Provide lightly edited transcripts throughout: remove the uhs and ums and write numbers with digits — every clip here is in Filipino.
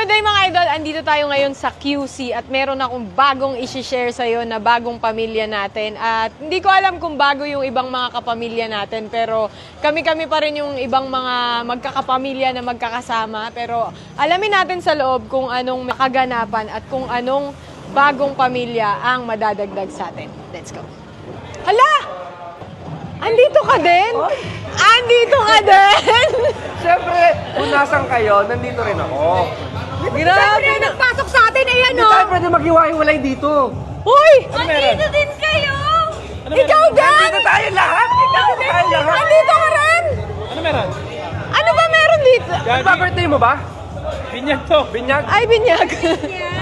Good day mga idol! Andito tayo ngayon sa QC at meron akong bagong isi-share sa'yo na bagong pamilya natin. At hindi ko alam kung bago yung ibang mga kapamilya natin, pero kami-kami pa rin yung ibang mga magkakapamilya na magkakasama. Pero alamin natin sa loob kung anong makaganapan at kung anong bagong pamilya ang madadagdag sa atin. Let's go! Hala! Andito ka din? Andito ka din? Siyempre, kung nasan kayo, nandito rin ako. Grabe! Nagpasok sa atin, ayan Hindi o! tayo pwede maghiwa-hiwalay dito. Uy! Andito din kayo! Ikaw din! Nandito tayo lahat! Ikaw tayo lahat! Andito ka rin! Ano meron? Ano ba meron dito? Ano ba birthday mo ba? Binyag to. Binyag? Ay, binyag.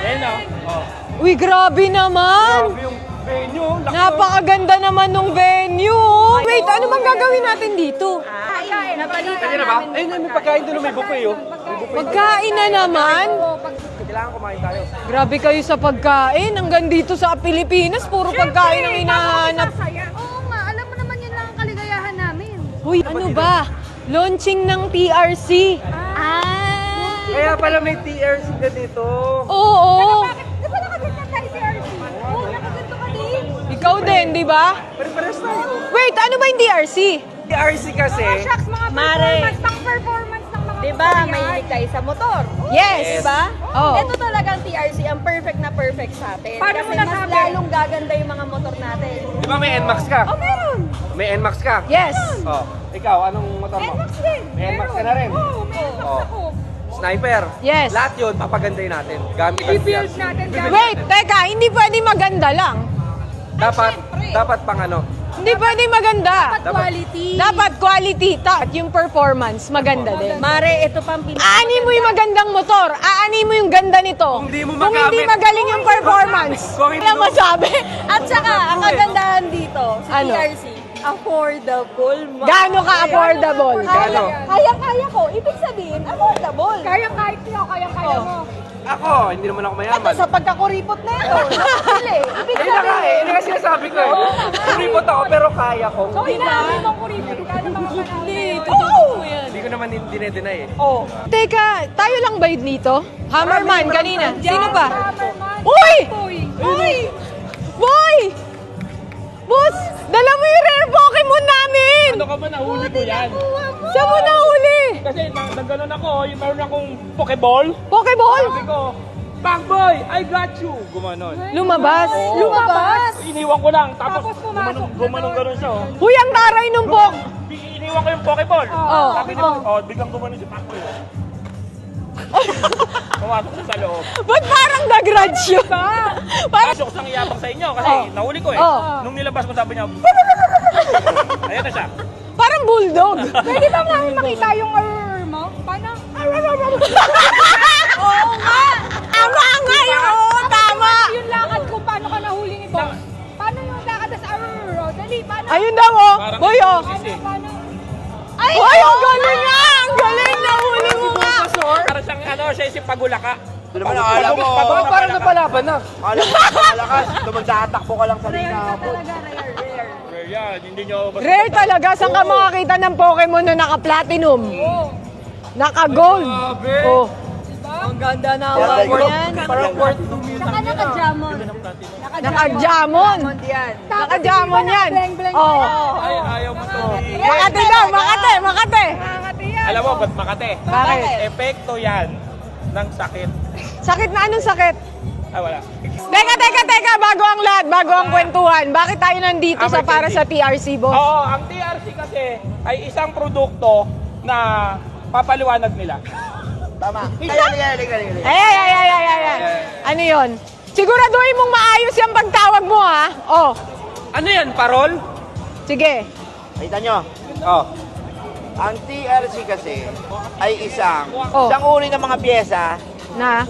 Ayun o. Oh. Uy, grabe naman! Grabe yung venue. Laki. Napakaganda naman ng venue. Wait, ano bang gagawin natin dito? Pwede na ba? Ayun, may pagkain doon, may buffet oh. May buffet. Magkain na naman. Kailangan kumain tayo. Grabe kayo sa pagkain. Hanggang dito sa Pilipinas, puro pagkain ang hinahanap. Oo nga, alam mo naman yan lang ang kaligayahan namin. Uy, ano ba? Launching ng TRC. Kaya pala may TRC ka dito. Oo. Bakit? Di ba nakaganyan tayo si RC? Oo, nakaganto ka din. Ikaw din, di ba? Pare-pares tayo. Wait, ano ba yung TRC? TRC kasi, Mga shocks, mga performance, pang-performance ng mga Diba, motor yan. mahilig kayo sa motor. Yes. Diba? Oh. Ito talagang TRC, ang perfect na perfect sa atin. Paano Kasi mo mas nasabi? lalong gaganda yung mga motor natin. di ba may NMAX ka? Oh, meron. May NMAX ka? Yes. Oh, ikaw, anong motor mo? NMAX din. May NMAX ka na rin? Oo, may NMAX Oh. ako. Sniper? Yes. Lahat yun, papagandahin natin. Gamit ang I-build TRC. natin gamit. Wait, teka, hindi pwede maganda lang. Dapat pang ano? Hindi pwede maganda. Quality. Dapat quality. At yung performance, maganda din. Mare, ito pang Aani mo yung magandang motor. Aani mo yung ganda nito. Kung di mo Kung hindi magamit. magaling yung performance. Kung hindi Kaya mo- masabi. At saka, ang kagandahan dito, sa Ano? TRC, affordable. Gaano ka-affordable? Gano? Kaya-kaya ko. Ibig sabihin, affordable. Kayang-kahit nyo, kayang-kaya mo. Ako, hindi naman ako mayaman. Sa pagkakuripot na ito, napili. Ibig Ayun na nga eh, yun na nga sinasabi ko eh. Kuripot ako pero kaya ko. So, hinahamin mong kuripot ka ng mga panahon. Oo. Hindi ko naman dinedeny eh. Oh. Teka, tayo lang ba yun dito? Hammerman, kanina. Sino pa? Hammerman. Uy! Uy! Uy! Boy! Boss, dala mo yung rare Pokemon namin! Ano ka ba nahuli ko yan? Saan mo nahuli? Kasi nagganon ako, yung meron akong Pokeball. Pokeball? Sabi ko, Pangboy, I got you! Gumanon. Lumabas. Lumabas! Iniwan ko lang, tapos Tapos pumasok. gumanon ganon siya. Oh. Huy, ang taray nung Pok. Iniwan ko yung Pokeball. Oh. Sabi niya, biglang gumanon si Pangboy. Pumasok siya sa loob. Ba't parang nag-grudge yun? Parang, Pasok sang iyabang sa inyo kasi Oh. nahuli ko eh. Oh. Nung nilabas ko sabi niya, ayan na siya. parang bulldog. Pwede ba namin makita yung mo? Paano? Oo nga. Tama nga yun. Oo, tama. Yung lakad ko, paano ka nahuling ito? Paano yung lakad sa Dali, paano? Ayun daw, oh. Parang Boy, oh. Paano? Ay, ang galing nga. Ang galing na huli mo nga. Para siyang siya si Pagulaka. Ito naman akala mo. Parang napalaban na. Alam mo, malakas. Magtatakbo ka lang sa Rare ka talaga, rare. Rare yan, hindi nyo basta. Rare talaga. Saan ka makakita ng Pokemon na naka-platinum? Naka-gold. Oh. Ang ganda na Yan, ako yan. Parang worth 2 million. Saka naka-jamon. Naka-jamon. Yan. Naka-jamon yan. Oh. Ay, ayaw mo to. Makate daw. Makate. Makate. Nakakati yan. Alam mo, ba't Makate? Bakit? Epekto yan ng sakit. Sakit na anong sakit? Ay, wala. Teka. Bago ang lahat, bago ang kwentuhan. Bakit tayo nandito sa para sa TRC, boss? Oo, ang TRC kasi ay isang produkto na papaliwanag nila. Tama. Kaya. Ay. Ano yon? Siguraduhin mong maayos yung pagtawag mo, ha? Oh, Ano yan, parol? sige. Kita nyo. Oh. Ang TRC kasi ay isang Oh. uri ng mga pyesa Na?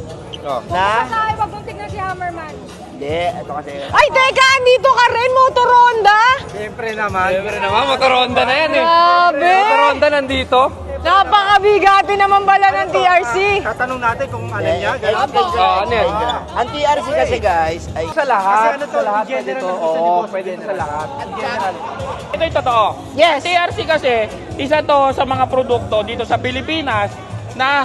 Oh. na Ay, wag mong tignan si Hammerman. hindi, ito kasi Ay, teka, andito ka rin, Motor Honda. Siyempre naman, motor Honda na yan eh. Grabe. Motor Honda nandito. Napakabigati naman pala ng TRC. tatanong natin kung ano niya, guys. Ano yan? Ang TRC kasi guys ay Sa lahat, sa lahat pwede ito. Oo, pwede ito sa lahat. Ito yung totoo. Yes. TRC kasi, isa to sa mga produkto dito sa Pilipinas na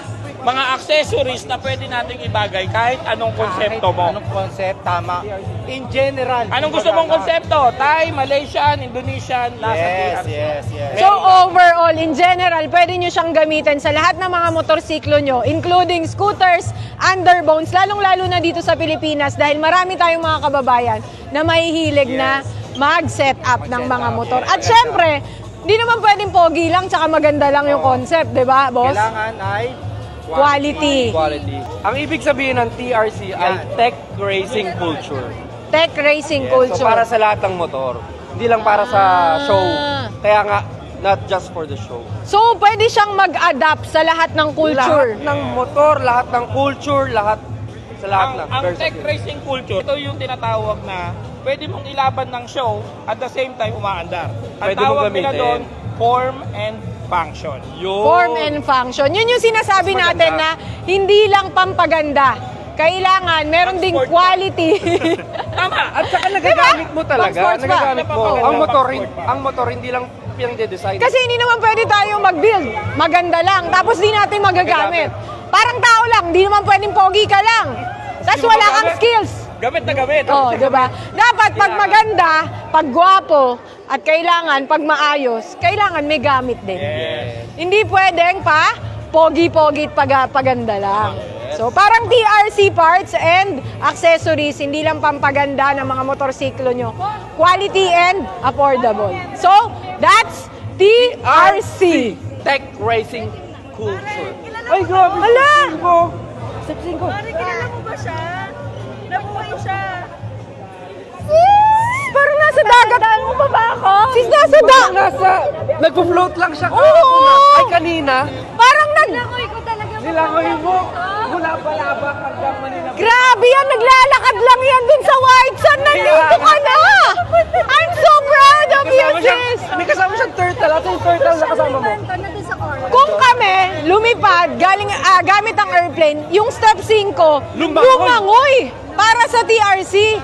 mga accessories na pwede nating ibagay kahit anong konsepto mo. Anong concept? Tama. In general. Anong gusto mong konsepto? Thai, Malaysian, Indonesian, nasa Yes, TRC. yes. So overall, in general, pwede nyo siyang gamitin sa lahat ng mga motorsiklo nyo, including scooters, underbones, lalong-lalo na dito sa Pilipinas dahil marami tayong mga kababayan na mahihilig na mag-set up ng mga motor. At syempre, di naman pwedeng pogi lang tsaka maganda lang yung concept, di ba, boss? Kailangan ay Quality. Quality. Ang ibig sabihin ng TRC ay Tech Racing Culture. Tech racing So culture. para sa lahat ng motor. Hindi lang para sa show. Kaya nga, not just for the show. So, pwede siyang mag-adapt sa lahat ng culture. Lahat ng motor, lahat ng culture, lahat sa lahat na. Ang tech racing culture, ito yung tinatawag na pwede mong ilaban ng show at the same time umaandar. Ang Pwede mong tawag nila gamitin. doon, form and function. Yun. Form and function. Yun yung sinasabi Mas natin na maganda. hindi lang pampaganda. Kailangan, meron ding Pang-sport quality. Tama! At saka nagagamit mo talaga. Pang-sports ba? Nagagamit mo. Oo. Ang motor hindi lang pinang-design. Kasi hindi naman pwede tayo mag-build. Maganda lang. Tapos di natin magagamit. Parang tao lang. Di naman pwedeng pogi ka lang. Tapos wala kang skills. Gamit na gamit. Oh, di ba? Dapat pag maganda, pag gwapo, at kailangan pag maayos, kailangan may gamit din. Hindi pwedeng pa pogi-pogi at paganda lang. So parang TRC parts and accessories, hindi lang pampaganda ng mga motorsiklo nyo. Quality and affordable. So, that's TRC. Tech Racing Culture. Ay, grabe. Hala! Pare, kilala mo ba siya? Nabuhay siya. Parang nasa dagat. Mo pa ba ako? Sis, nasa dagat. Nagpo-float lang siya. Oo! Ay, kanina. Parang Langoy ko talaga. Nilangoy mo. Mula palabak hanggang Manila. Grabe yan, naglalakad lang yan dun sa White Sun. Nandito ka na! I'm so proud of you, sis! May kasama siyang turtle. At yung turtle na kasama mo. Nandun sa car. Kung kami lumipad, gamit ang airplane, yung step 5, lumangoy para sa TRC.